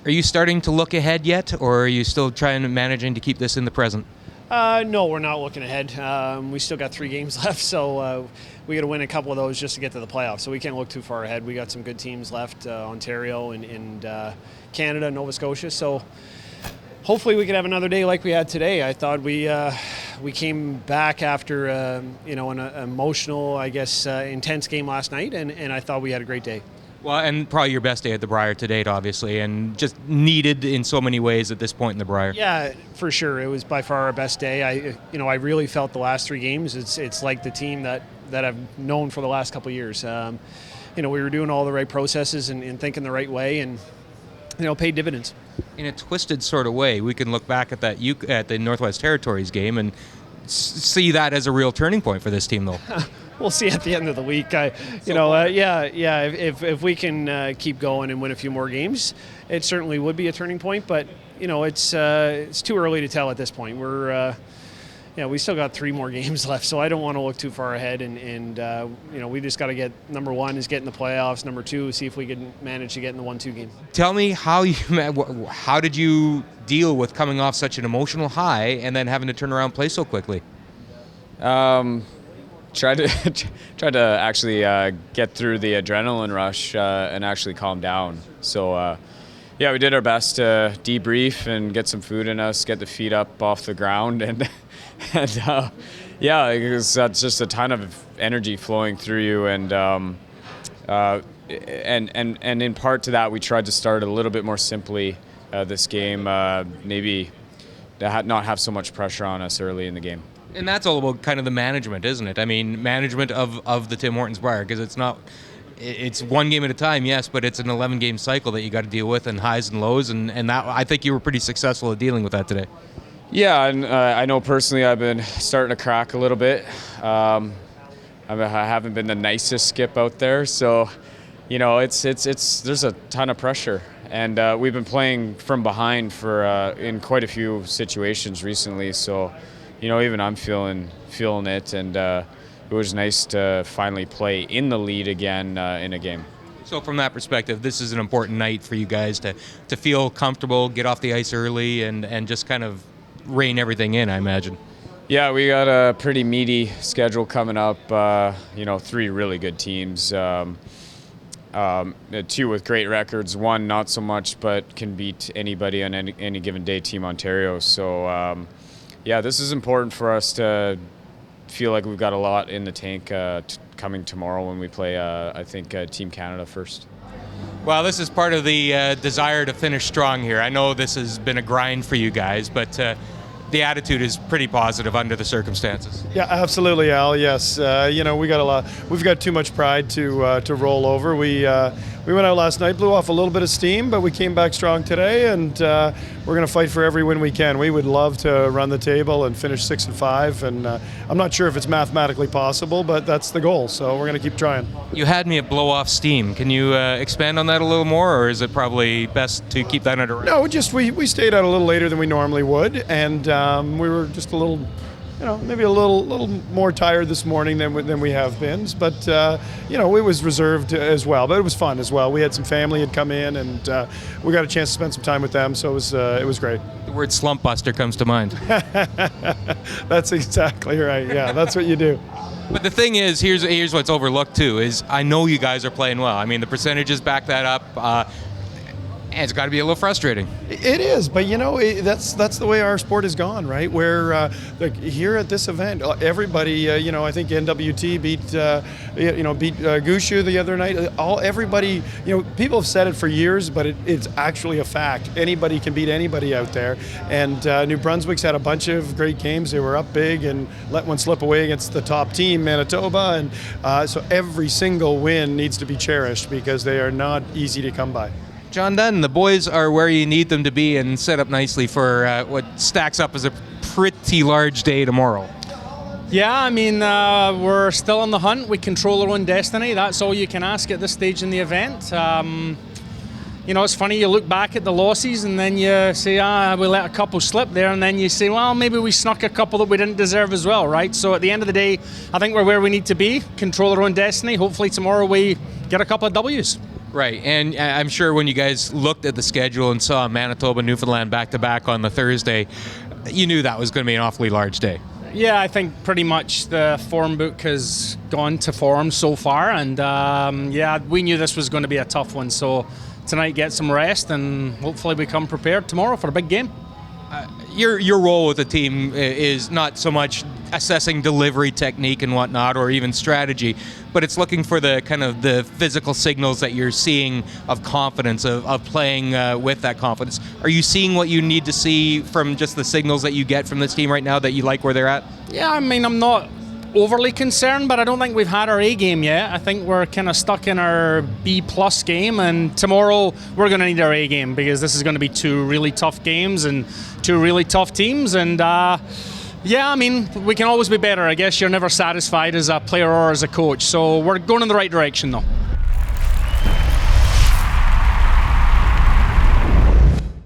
Are you starting to look ahead yet, or are you still managing to keep this in the present? No, we're not looking ahead. We still got 3 games left, so we got to win a couple of those just to get to the playoffs. So we can't look too far ahead. We got some good teams left, Ontario and Canada, Nova Scotia. So hopefully we can have another day like we had today. I thought we came back after an emotional, intense game last night, and I thought we had a great day. Well, and probably your best day at the Brier to date, obviously, and just needed in so many ways at this point in the Brier. Yeah, for sure. It was by far our best day. I really felt the last 3 games. It's like the team that I've known for the last couple of years. We were doing all the right processes and thinking the right way, and paid dividends. In a twisted sort of way, we can look back at that at the Northwest Territories game and see that as a real turning point for this team, though. We'll see at the end of the week. If we can keep going and win a few more games, it certainly would be a turning point. But it's too early to tell at this point. We still got 3 more games left, so I don't want to look too far ahead. And we just got to get, number 1 is get in the playoffs. Number 2, see if we can manage to get in the 1-2 game. Tell me how did you deal with coming off such an emotional high and then having to turn around and play so quickly? Tried to actually get through the adrenaline rush and actually calm down. So we did our best to debrief and get some food in us, get the feet up off the ground, and because that's just a ton of energy flowing through you, and in part to that, we tried to start a little bit more simply this game, maybe to not have so much pressure on us early in the game. And that's all about kind of the management, isn't it? I mean, management of the Tim Hortons Brier, because it's 1 game at a time, yes, but it's an 11-game cycle that you got to deal with, and highs and lows, and that I think you were pretty successful at dealing with that today. Yeah, and I know personally I've been starting to crack a little bit. I haven't been the nicest skip out there, so there's a ton of pressure, and we've been playing from behind in quite a few situations recently, so. Even I'm feeling it, and it was nice to finally play in the lead again in a game. So from that perspective, this is an important night for you guys to feel comfortable, get off the ice early, and just kind of rein everything in, I imagine. Yeah, we got a pretty meaty schedule coming up. 3 really good teams. 2 with great records, 1 not so much, but can beat anybody on any given day, Team Ontario. So. This is important for us to feel like we've got a lot in the tank coming tomorrow when we play, Team Canada first. Well, this is part of the desire to finish strong here. I know this has been a grind for you guys, but the attitude is pretty positive under the circumstances. Yeah, absolutely, Al. Yes, we got a lot. We've got too much pride to roll over. We went out last night, blew off a little bit of steam, but we came back strong today, and we're going to fight for every win we can. We would love to run the table and finish 6-5, and I'm not sure if it's mathematically possible, but that's the goal. So we're going to keep trying. You had me at blow off steam. Can you expand on that a little more, or is it probably best to keep that under wraps? No, we stayed out a little later than we normally would, and we were just a little, maybe a little more tired this morning than we have been. But it was reserved as well. But it was fun as well. We had some family had come in, and we got a chance to spend some time with them. So it was great. The word slump buster comes to mind. That's exactly right. Yeah, that's what you do. But the thing is, here's what's overlooked too, is I know you guys are playing well. I mean, the percentages back that up. And it's got to be a little frustrating. It is, but that's the way our sport has gone, right? Where here at this event, everybody, I think NWT beat Gushue the other night. Everybody, people have said it for years, but it's actually a fact. Anybody can beat anybody out there. And New Brunswick's had a bunch of great games. They were up big and let one slip away against the top team, Manitoba. And so every single win needs to be cherished because they are not easy to come by. John Dunn, the boys are where you need them to be and set up nicely for what stacks up as a pretty large day tomorrow. Yeah, I mean, we're still on the hunt. We control our own destiny. That's all you can ask at this stage in the event. It's funny, you look back at the losses and then you say, we let a couple slip there, and then you say, well, maybe we snuck a couple that we didn't deserve as well, right? So at the end of the day, I think we're where we need to be, control our own destiny. Hopefully tomorrow we get a couple of W's. Right, and I'm sure when you guys looked at the schedule and saw Manitoba, Newfoundland back-to-back on the Thursday, you knew that was going to be an awfully large day. Yeah, I think pretty much the form book has gone to form so far, and we knew this was going to be a tough one. So tonight, get some rest, and hopefully we come prepared tomorrow for a big game. Your role with the team is not so much assessing delivery technique and whatnot, or even strategy, but it's looking for the kind of the physical signals that you're seeing of confidence, of playing with that confidence. Are you seeing what you need to see from just the signals that you get from this team right now that you like where they're at? Yeah, I mean, I'm not overly concerned, but I don't think we've had our A game yet. I think we're kind of stuck in our B+ game, and tomorrow we're going to need our A game, because this is going to be two really tough games and two really tough teams. And I mean, we can always be better. I guess you're never satisfied as a player or as a coach, so we're going in the right direction though.